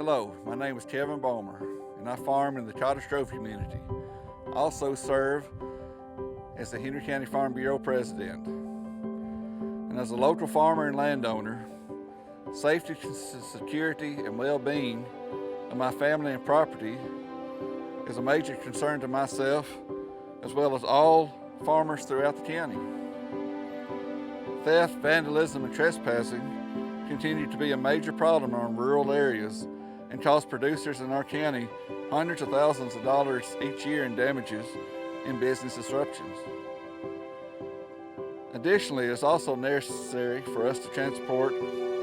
Hello, my name is Kevin Bowmer, and I farm in the Cottage Grove community. I also serve as the Henry County Farm Bureau President. And as a local farmer and landowner, safety, security, and well-being of my family and property is a major concern to myself, as well as all farmers throughout the county. Theft, vandalism, and trespassing continue to be a major problem in rural areas and cost producers in our county hundreds of thousands of dollars each year in damages and business disruptions. Additionally, it's also necessary for us to transport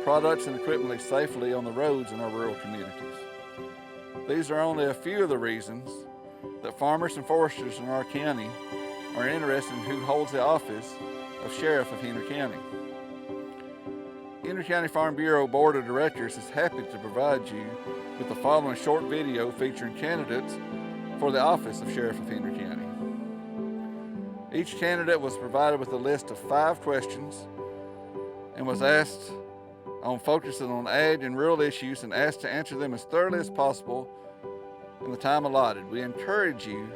products and equipment safely on the roads in our rural communities. These are only a few of the reasons that farmers and foresters in our county are interested in who holds the office of Sheriff of Henry County. Henry County Farm Bureau Board of Directors is happy to provide you with the following short video featuring candidates for the office of Sheriff of Henry County. Each candidate was provided with a list of 5 questions and was asked on focusing on ag and rural issues and asked to answer them as thoroughly as possible in the time allotted. We encourage you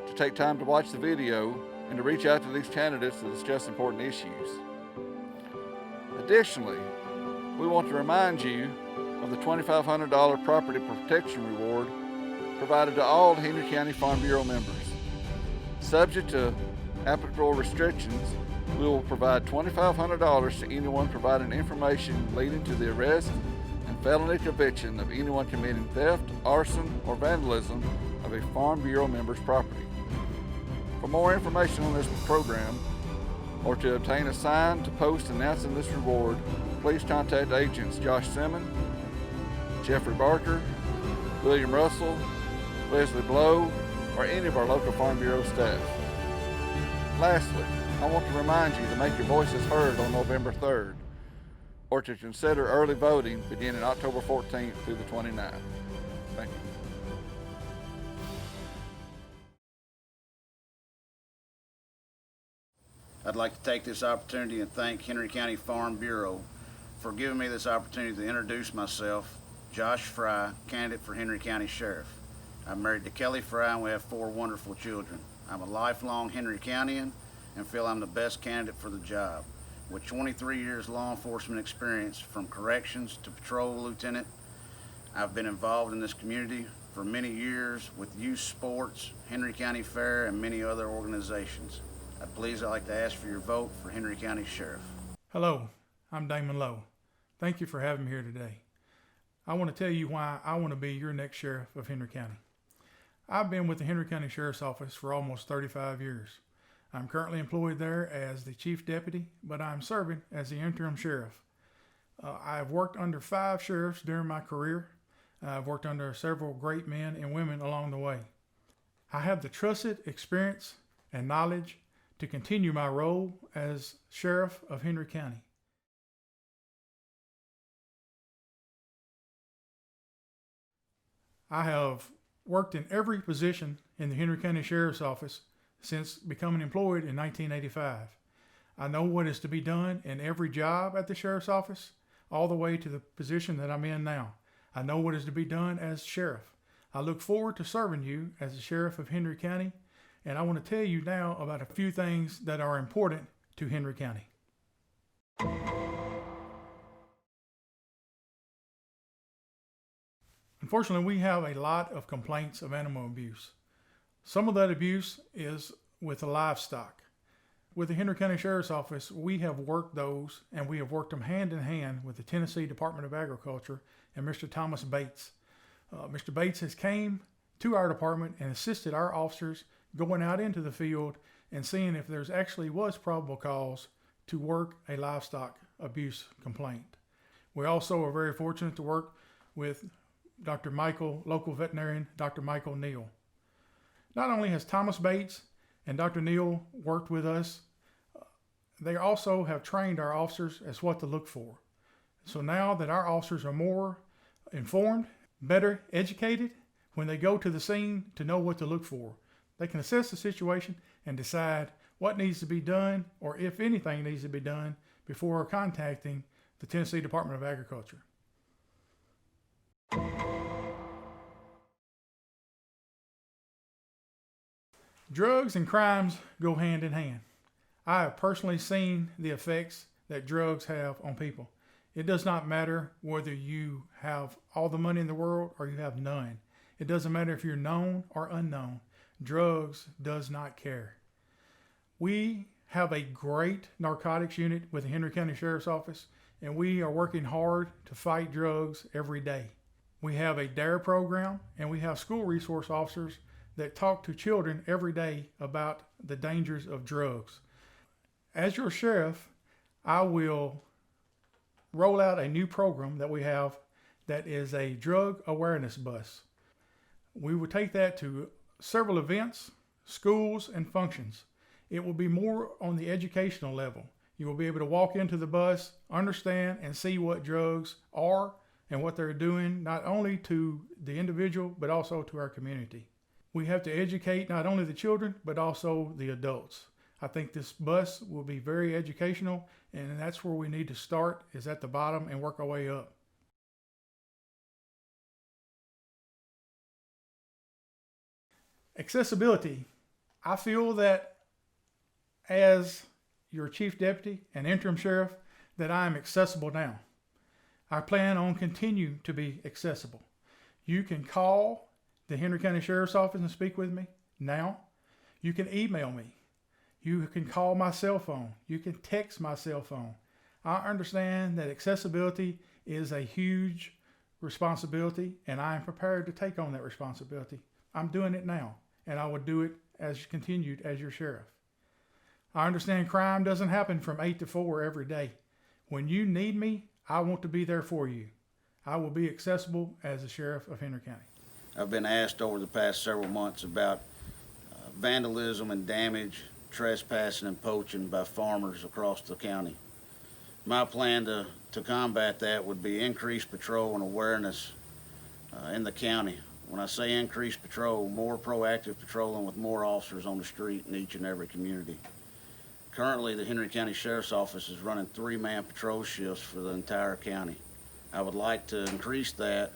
to take time to watch the video and to reach out to these candidates to discuss important issues. Additionally, we want to remind you of the $2,500 property protection reward provided to all Henry County Farm Bureau members. Subject to applicable restrictions, we will provide $2,500 to anyone providing information leading to the arrest and felony conviction of anyone committing theft, arson, or vandalism of a Farm Bureau member's property. For more information on this program, or to obtain a sign to post announcing this reward, please contact agents Josh Simmons, Jeffrey Barker, William Russell, Leslie Blow, or any of our local Farm Bureau staff. Lastly, I want to remind you to make your voices heard on November 3rd, or to consider early voting beginning October 14th through the 29th. Thank you. I'd like to take this opportunity and thank Henry County Farm Bureau for giving me this opportunity to introduce myself, Josh Fry, candidate for Henry County Sheriff. I'm married to Kelly Fry and we have 4 wonderful children. I'm a lifelong Henry Countyan and feel I'm the best candidate for the job. With 23 years law enforcement experience from corrections to patrol lieutenant, I've been involved in this community for many years with youth sports, Henry County Fair, and many other organizations. I'd like to ask for your vote for Henry County Sheriff. Hello, I'm Damon Lowe. Thank you for having me here today. I want to tell you why I want to be your next sheriff of Henry County. I've been with the Henry County Sheriff's Office for almost 35 years. I'm currently employed there as the Chief Deputy, but I'm serving as the interim sheriff. I've worked under 5 sheriffs during my career. I've worked under several great men and women along the way. I have the trusted experience and knowledge to continue my role as Sheriff of Henry County. I have worked in every position in the Henry County Sheriff's Office since becoming employed in 1985. I know what is to be done in every job at the Sheriff's Office, all the way to the position that I'm in now. I know what is to be done as Sheriff. I look forward to serving you as the Sheriff of Henry County, and I want to tell you now about a few things that are important to Henry County. Unfortunately, we have a lot of complaints of animal abuse. Some of that abuse is with the livestock. With the Henry County Sheriff's Office, we have worked those, and we have worked them hand in hand with the Tennessee Department of Agriculture and Mr. Thomas Bates. Mr. Bates has came to our department and assisted our officers going out into the field and seeing if there's actually was probable cause to work a livestock abuse complaint. We also are very fortunate to work with Dr. Michael, local veterinarian, Dr. Michael Neal. Not only has Thomas Bates and Dr. Neal worked with us, they also have trained our officers as what to look for. So now that our officers are more informed, better educated, when they go to the scene to know what to look for, they can assess the situation and decide what needs to be done, or if anything needs to be done, before contacting the Tennessee Department of Agriculture. Drugs and crimes go hand in hand. I have personally seen the effects that drugs have on people. It does not matter whether you have all the money in the world or you have none. It doesn't matter if you're known or unknown. Drugs does not care. We have a great narcotics unit with the Henry County Sheriff's Office, and we are working hard to fight drugs every day. We have a DARE program, and we have school resource officers that talk to children every day about the dangers of drugs. As your sheriff, I will roll out a new program that we have that is a drug awareness bus. We will take that to several events, schools, and functions. It will be more on the educational level. You will be able to walk into the bus, understand, and see what drugs are and what they're doing, not only to the individual, but also to our community. We have to educate not only the children, but also the adults. I think this bus will be very educational, and that's where we need to start, is at the bottom and work our way up. Accessibility. I feel that as your chief deputy and interim sheriff, that I am accessible now. I plan on continue to be accessible. You can call the Henry County Sheriff's Office and speak with me now. You can email me. You can call my cell phone. You can text my cell phone. I understand that accessibility is a huge responsibility, and I am prepared to take on that responsibility. I'm doing it now, and I will do it as continued as your sheriff. I understand crime doesn't happen from 8 to 4 every day. When you need me, I want to be there for you. I will be accessible as the sheriff of Henry County. I've been asked over the past several months about vandalism and damage, trespassing and poaching by farmers across the county. My plan to combat that would be increased patrol and awareness in the county. When I say increased patrol, more proactive patrolling with more officers on the street in each and every community. Currently, the Henry County Sheriff's Office is running 3-man patrol shifts for the entire county. I would like to increase that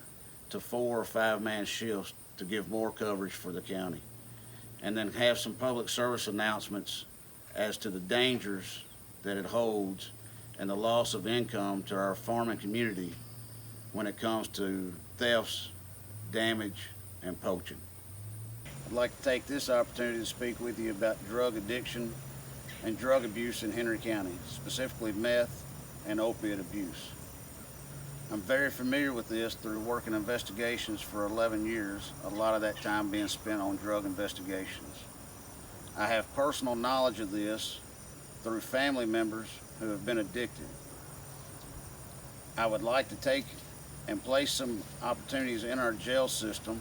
to 4 or 5-man shifts to give more coverage for the county. And then have some public service announcements as to the dangers that it holds and the loss of income to our farming community when it comes to thefts, damage, and poaching. I'd like to take this opportunity to speak with you about drug addiction and drug abuse in Henry County, specifically meth and opiate abuse. I'm very familiar with this through working investigations for 11 years, a lot of that time being spent on drug investigations. I have personal knowledge of this through family members who have been addicted. I would like to take and place some opportunities in our jail system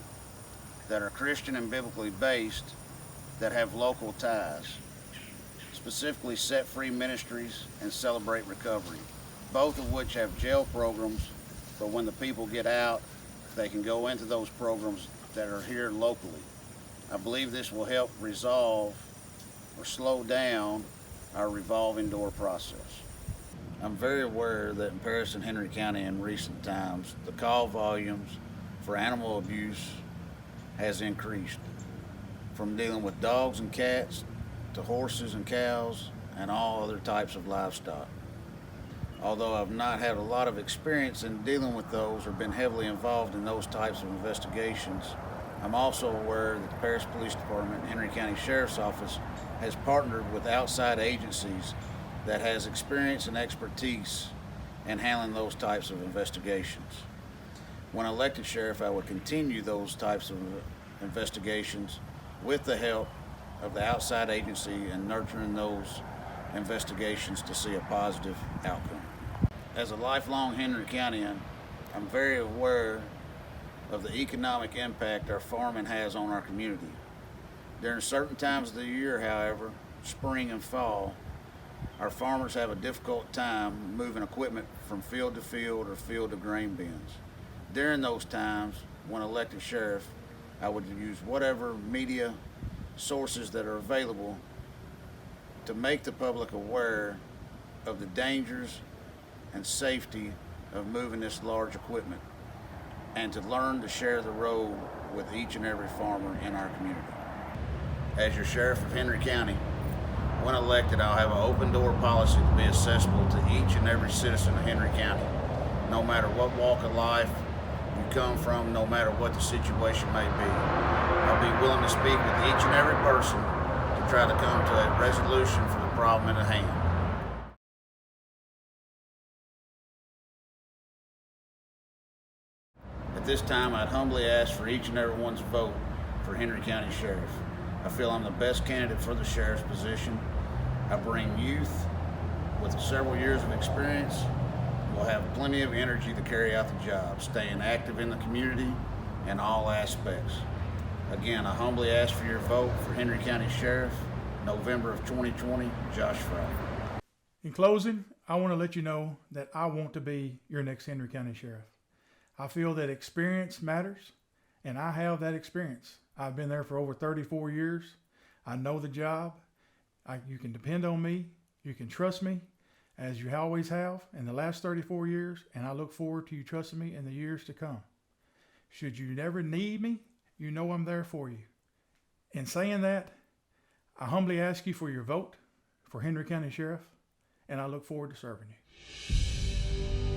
that are Christian and biblically based that have local ties. Specifically Set Free Ministries and Celebrate Recovery, both of which have jail programs, but when the people get out, they can go into those programs that are here locally. I believe this will help resolve or slow down our revolving door process. I'm very aware that in Paris and Henry County in recent times, the call volumes for animal abuse has increased, from dealing with dogs and cats to horses and cows and all other types of livestock. Although I've not had a lot of experience in dealing with those or been heavily involved in those types of investigations, I'm also aware that the Paris Police Department and Henry County Sheriff's Office has partnered with outside agencies that has experience and expertise in handling those types of investigations. When elected sheriff, I would continue those types of investigations with the help of the outside agency and nurturing those investigations to see a positive outcome. As a lifelong Henry Countyan, I'm very aware of the economic impact our farming has on our community. During certain times of the year, however, spring and fall, our farmers have a difficult time moving equipment from field to field or field to grain bins. During those times, when elected sheriff, I would use whatever media sources that are available to make the public aware of the dangers and safety of moving this large equipment, and to learn to share the road with each and every farmer in our community. As your sheriff of Henry County, when elected, I'll have an open door policy to be accessible to each and every citizen of Henry County, no matter what walk of life you come from, no matter what the situation may be. I'll be willing to speak with each and every person to try to come to a resolution for the problem at hand. At this time, I'd humbly ask for each and everyone's vote for Henry County Sheriff. I feel I'm the best candidate for the sheriff's position. I bring youth with several years of experience. Will have plenty of energy to carry out the job, staying active in the community in all aspects. Again, I humbly ask for your vote for Henry County Sheriff, November of 2020, Josh Fry. In closing, I want to let you know that I want to be your next Henry County Sheriff. I feel that experience matters, and I have that experience. I've been there for over 34 years. I know the job. You can depend on me. You can trust me, as you always have in the last 34 years, and I look forward to you trusting me in the years to come. Should you never need me, you know I'm there for you. In saying that, I humbly ask you for your vote for Henry County Sheriff, and I look forward to serving you.